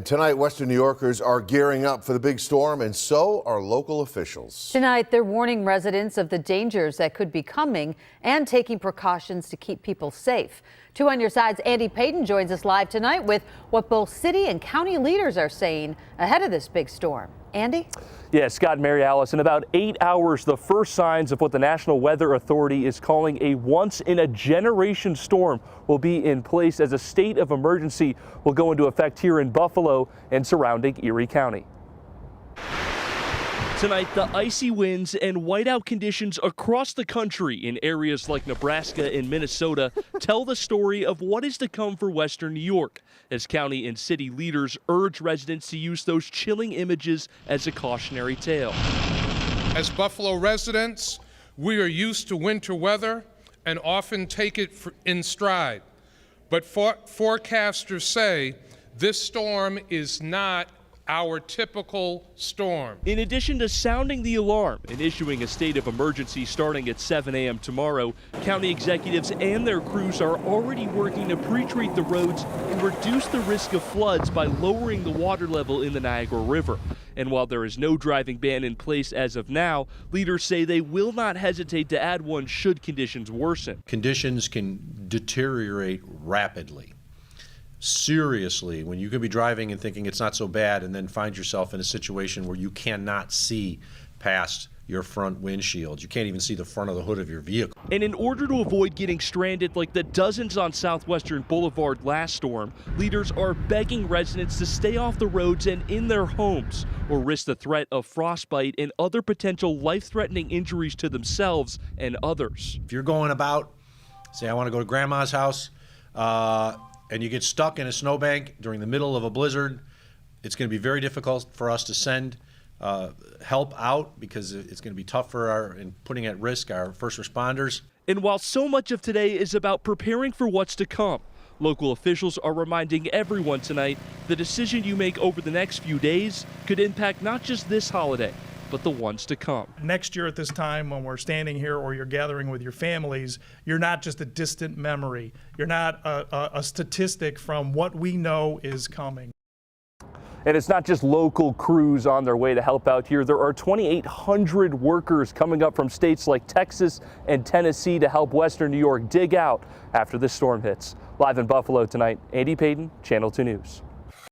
Tonight, Western New Yorkers are gearing up for the big storm, and so are local officials. Tonight, they're warning residents of the dangers that could be coming and taking precautions to keep people safe. 2 on Your Side's Andy Payton joins us live tonight with what both city and county leaders are saying ahead of this big storm. Andy? Yeah, Scott and Mary Alice, in about 8 hours, the first signs of what the National Weather Authority is calling a once-in-a-generation storm will be in place as a state of emergency will go into effect here in Buffalo and surrounding Erie County. Tonight, the icy winds and whiteout conditions across the country in areas like Nebraska and Minnesota tell the story of what is to come for Western New York, as county and city leaders urge residents to use those chilling images as a cautionary tale. As Buffalo residents, we are used to winter weather and often take it in stride. But forecasters say this storm is not our typical storm. In addition to sounding the alarm and issuing a state of emergency starting at 7 a.m. tomorrow, county executives and their crews are already working to pre-treat the roads and reduce the risk of floods by lowering the water level in the Niagara River. And while there is no driving ban in place as of now, leaders say they will not hesitate to add one should conditions worsen. Conditions can deteriorate rapidly. Seriously, when you could be driving and thinking it's not so bad and then find yourself in a situation where you cannot see past your front windshield. You can't even see the front of the hood of your vehicle. And in order to avoid getting stranded like the dozens on Southwestern Boulevard last storm, leaders are begging residents to stay off the roads and in their homes or risk the threat of frostbite and other potential life-threatening injuries to themselves and others. If you're going about, say I want to go to grandma's house, and you get stuck in a snowbank during the middle of a blizzard, it's going to be very difficult for us to send help out because it's going to be tough for and putting at risk our first responders. And while so much of today is about preparing for what's to come, local officials are reminding everyone tonight the decision you make over the next few days could impact not just this holiday, but the ones to come. Next year at this time when we're standing here or you're gathering with your families, you're not just a distant memory. You're not a statistic from what we know is coming. And it's not just local crews on their way to help out here. There are 2,800 workers coming up from states like Texas and Tennessee to help Western New York dig out after this storm hits. Live in Buffalo tonight, Andy Payton, Channel 2 News.